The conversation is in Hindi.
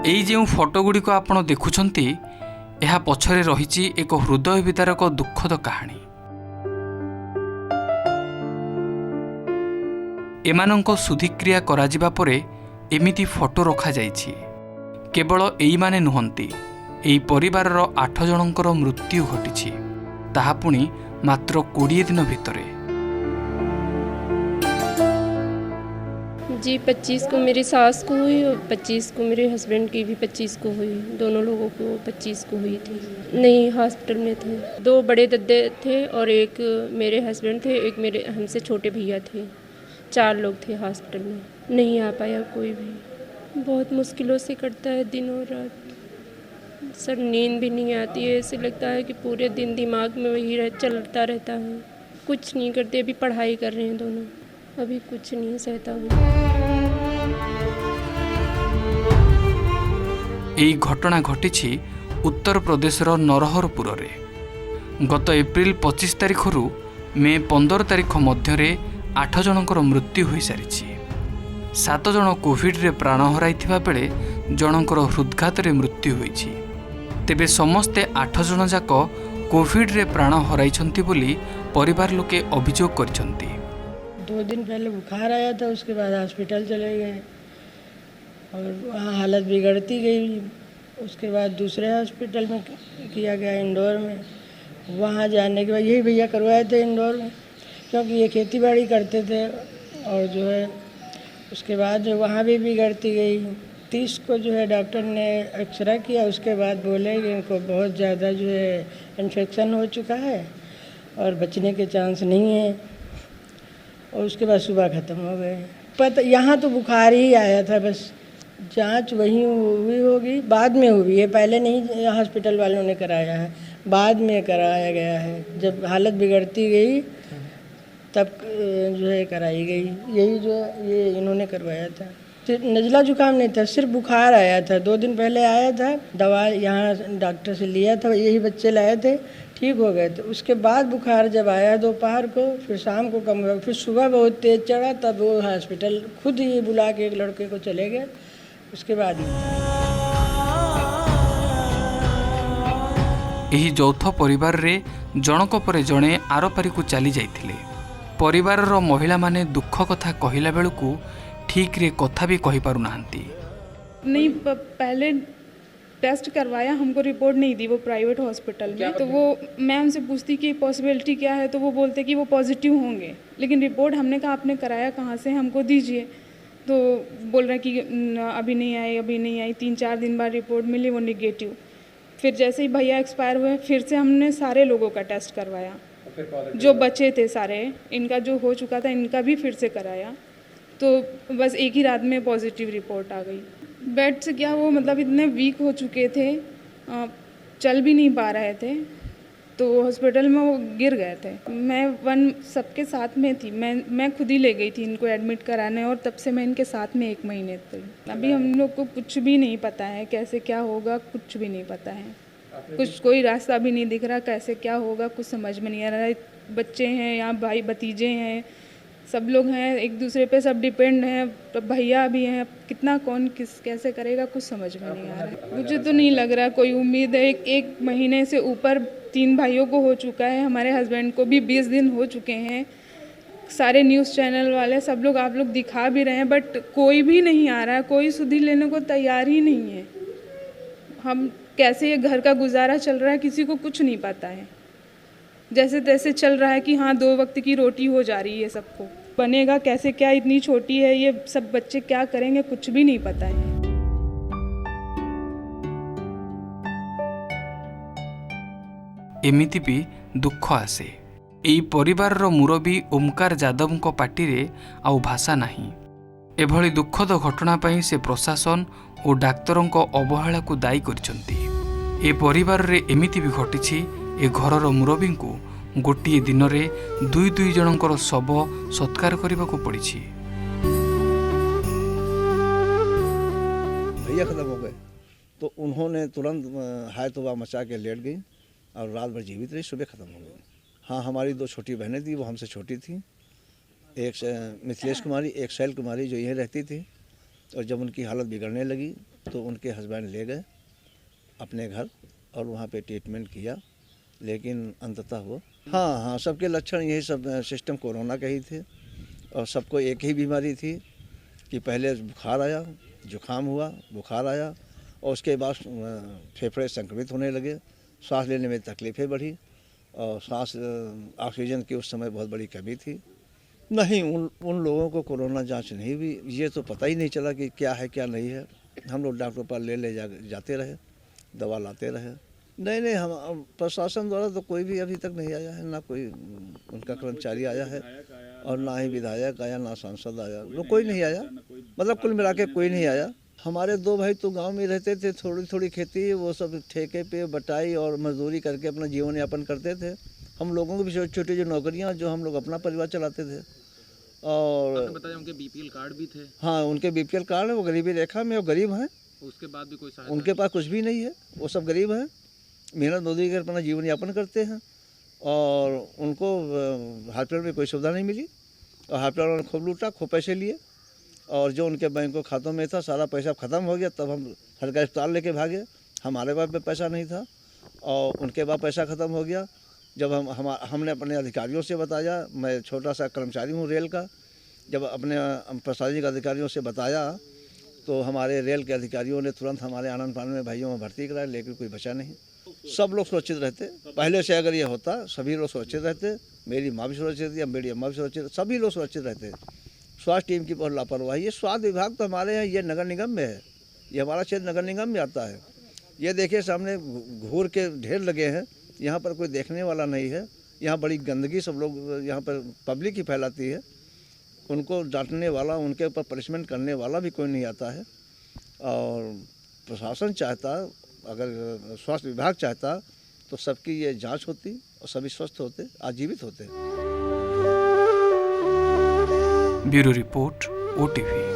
एई जो फोटोगुड़िक आपण देखुछंती एहा पछरे रहिछि एक हृदय विदारक दुखद कहानी। एमानंको शुद्धिक्रिया कराजिबा परे एमिति फोटो रखा जाइछि। केवल एई माने नुहंती, एई परिवारर 8 जनंकर मृत्यु घटिछि, ताहा पुणी मात्र 20 दिन भितरे। जी 25 को मेरी सास को हुई और 25 को मेरे हस्बैंड की भी 25 को हुई। दोनों लोगों को 25 को हुई थी। नहीं, हॉस्पिटल में थे। 2 बड़े दद्दे थे और एक मेरे हस्बैंड थे, एक मेरे हमसे छोटे भैया थे। 4 लोग थे हॉस्पिटल में। नहीं आ पाया कोई भी। बहुत मुश्किलों से कटता है दिन और रात। सर नींद भी नहीं आती है, ऐसे लगता है कि पूरे दिन दिमाग में वही चलता रहता है। कुछ नहीं करते। अभी पढ़ाई कर रहे हैं दोनों। अभी कुछ नहीं सहता हूँ। एई घटना घटिछि उत्तर प्रदेशर नरहरपुर रे। गत एप्रिल 25 तारिखरु मे 15 तारिख मध्यरे 8 जनकर मृत्यु हो सारी। 7 जन कोविड रे प्राण हराइथिबा बेले जनकर हृदघात रे मृत्यु होइछि। तेबे समस्ते 8 जन जाक कोविड रे प्राण हराइछंती बोली परिवार लोके अभियोग करिसंती। 2 दिन पहले बुखार आया था, उसके बाद हॉस्पिटल चले गए और वहाँ हालत बिगड़ती गई। उसके बाद दूसरे हॉस्पिटल में किया गया, इंदौर में। वहाँ जाने के बाद यही भैया करवाए थे इंदौर में, क्योंकि ये खेती बाड़ी करते थे। और जो है उसके बाद जो वहाँ भी बिगड़ती गई। 30 को जो है डॉक्टर ने एक्सरे किया, उसके बाद बोले कि इनको बहुत ज़्यादा जो है इन्फेक्शन हो चुका है और बचने के चांस नहीं है। और उसके बाद सुबह ख़त्म हो गए। पता यहाँ तो बुखार ही आया था, बस जांच वहीं हुई होगी, बाद में हुई है। पहले नहीं हॉस्पिटल वालों ने कराया है, बाद में कराया गया है। जब हालत बिगड़ती गई तब जो है कराई गई। यही जो ये इन्होंने करवाया था। सिर्फ नज़ला जुकाम नहीं था, सिर्फ बुखार आया था। 2 दिन पहले आया था, दवा यहाँ डॉक्टर से लिया था, यही बच्चे लाए थे, ठीक हो गए थे। उसके बाद बुखार जब आया दोपहर को, फिर शाम को कम हुआ, फिर सुबह बहुत तेज़ चढ़ा। तब वो हॉस्पिटल खुद ही बुला के एक लड़के को चले गए। उसके बाद एही यौथ परिवार रे जनक परे जणे आरपारी को चली जाइथिले। परिवारर महिला माने दुख कथा कहिला बेलकु ठीक रे कथा भी कहि पारु नाहंती। नहीं, पहले टेस्ट करवाया, हमको रिपोर्ट नहीं दी वो प्राइवेट हॉस्पिटल में। तो वो मैं उनसे पूछती कि पॉसिबिलिटी क्या है, तो वो बोलते कि वो पॉजिटिव होंगे। लेकिन रिपोर्ट हमने कहा आपने कराया कहाँ से, हमको दीजिए। तो बोल रहे कि अभी नहीं आई। 3-4 दिन बाद रिपोर्ट मिली, वो निगेटिव। फिर जैसे ही भैया एक्सपायर हुए, फिर से हमने सारे लोगों का टेस्ट करवाया, जो बचे थे सारे। इनका जो हो चुका था इनका भी फिर से कराया। तो बस एक ही रात में पॉजिटिव रिपोर्ट आ गई। बेड से क्या, वो मतलब इतने वीक हो चुके थे, चल भी नहीं पा रहे थे। तो हॉस्पिटल में वो गिर गए थे। मैं सबके साथ में थी। मैं खुद ही ले गई थी इनको एडमिट कराने, और तब से मैं इनके साथ में 1 महीने थी। अभी हम लोग को कुछ भी नहीं पता है, कैसे क्या होगा कुछ भी नहीं पता है। कुछ कोई रास्ता भी नहीं दिख रहा, कैसे क्या होगा कुछ समझ में नहीं आ रहा है। बच्चे हैं, यहाँ भाई भतीजे हैं, सब लोग हैं, एक दूसरे पे सब डिपेंड हैं। तो भैया भी हैं, कितना कौन किस कैसे करेगा कुछ समझ में नहीं आ रहा है। मुझे तो नहीं लग रहा कोई उम्मीद है। एक महीने से ऊपर 3 भाइयों को हो चुका है, हमारे हस्बैंड को भी 20 दिन हो चुके हैं। सारे न्यूज़ चैनल वाले सब लोग आप लोग दिखा भी रहे हैं, बट कोई भी नहीं आ रहा है, कोई सुधि लेने को तैयार ही नहीं है। हम कैसे ये घर का गुजारा चल रहा है किसी को कुछ नहीं पता है। जैसे तैसे चल रहा है कि हाँ 2 वक्त की रोटी हो जा रही है सबको। बनेगा कैसे क्या, इतनी छोटी है ये, सब बच्चे क्या करेंगे कुछ भी नहीं पता है। एमिति भी दुख आसे। एई परिवारर मुरबी ओमकार जादव को पाटी रे आउ भाषा नाही। एभली दुखद घटना पाई से प्रशासन और डाक्तरों को अवहेला को दायी करिसंती। ए परिवार रे एमिति भी घटिछि, ए घरर मुरबी को गोटिए दिन रे 2 जनकर शव सत्कार करने को पड़ी। भैया खत्म हो गए तो उन्होंने तुरंत हाय तौबा मचा के लेट गई और रात भर जीवित रही, सुबह खत्म हो गई। हाँ, हमारी 2 छोटी बहनें थी, वो हमसे छोटी थी। एक मिथिलेश कुमारी, एक शैल कुमारी, जो यहीं रहती थी। और जब उनकी हालत बिगड़ने लगी तो उनके हस्बैंड ले गए अपने घर और वहाँ पे ट्रीटमेंट किया, लेकिन अंततः वो हाँ सबके लक्षण यही सब सिस्टम कोरोना के ही थे और सबको एक ही बीमारी थी कि पहले बुखार आया, जुकाम हुआ, बुखार आया और उसके बाद फेफड़े संक्रमित होने लगे, सांस लेने में तकलीफ़ें बढ़ी और सांस ऑक्सीजन की उस समय बहुत बड़ी कमी थी। नहीं, उन लोगों को कोरोना जांच नहीं हुई, ये तो पता ही नहीं चला कि क्या है क्या नहीं है। हम लोग डॉक्टर पर जाते रहे, दवा लाते रहे। नहीं हम प्रशासन द्वारा तो कोई भी अभी तक नहीं आया है, ना कोई उनका कर्मचारी आया है और ना ही विधायक आया, ना सांसद आया, लोग कोई नहीं आया, मतलब कुल मिला के कोई नहीं आया। हमारे दो भाई तो गांव में रहते थे, थोड़ी थोड़ी खेती वो सब ठेके पे बटाई और मजदूरी करके अपना जीवन यापन करते थे। हम लोगों की भी छोटी छोटी जो नौकरियां, जो हम लोग अपना परिवार चलाते थे। और आपने बताया उनके बीपीएल कार्ड भी थे। हाँ, उनके बीपीएल कार्ड है, वो गरीबी रेखा में, वो गरीब हैं, उसके बाद भी कोई सहायता उनके पास कुछ भी नहीं है, वो सब गरीब हैं, मेहनत मजदूरी कर अपना जीवन यापन करते हैं और उनको हॉस्पिटल में कोई सुविधा नहीं मिली और हॉस्पिटल उन्होंने खूब लूटा, खूब पैसे लिए और जो उनके बैंकों खातों में था सारा पैसा ख़त्म हो गया। तब हम सरकारी अस्पताल लेके भागे, हमारे पास भी पैसा नहीं था और उनके पास पैसा ख़त्म हो गया। जब हमने अपने अधिकारियों से बताया, मैं छोटा सा कर्मचारी हूँ रेल का, जब अपने प्रशासनिक अधिकारियों से बताया तो हमारे रेल के अधिकारियों ने तुरंत हमारे आनंद पान में भाइयों में भर्ती कराया, लेकिन कोई बचा नहीं। सब लोग सुरक्षित रहते, पहले से अगर ये होता सभी लोग सुरक्षित रहते, मेरी माँ भी सुरक्षित थी, मेरी अम्मा भी सुरक्षित, सभी लोग सुरक्षित रहते। स्वास्थ्य टीम की बहुत लापरवाही। ये स्वास्थ्य विभाग तो हमारे यहाँ ये नगर निगम में है, ये हमारा क्षेत्र नगर निगम में आता है। ये देखिए सामने घूर के ढेर लगे हैं, यहाँ पर कोई देखने वाला नहीं है, यहाँ बड़ी गंदगी सब लोग यहाँ पर पब्लिक ही फैलाती है, उनको डांटने वाला, उनके ऊपर पनिशमेंट करने वाला भी कोई नहीं आता है। और प्रशासन चाहता, अगर स्वास्थ्य विभाग चाहता तो सबकी ये जांच होती और सभी स्वस्थ होते, आजीवित होते। Bureau report, OTV।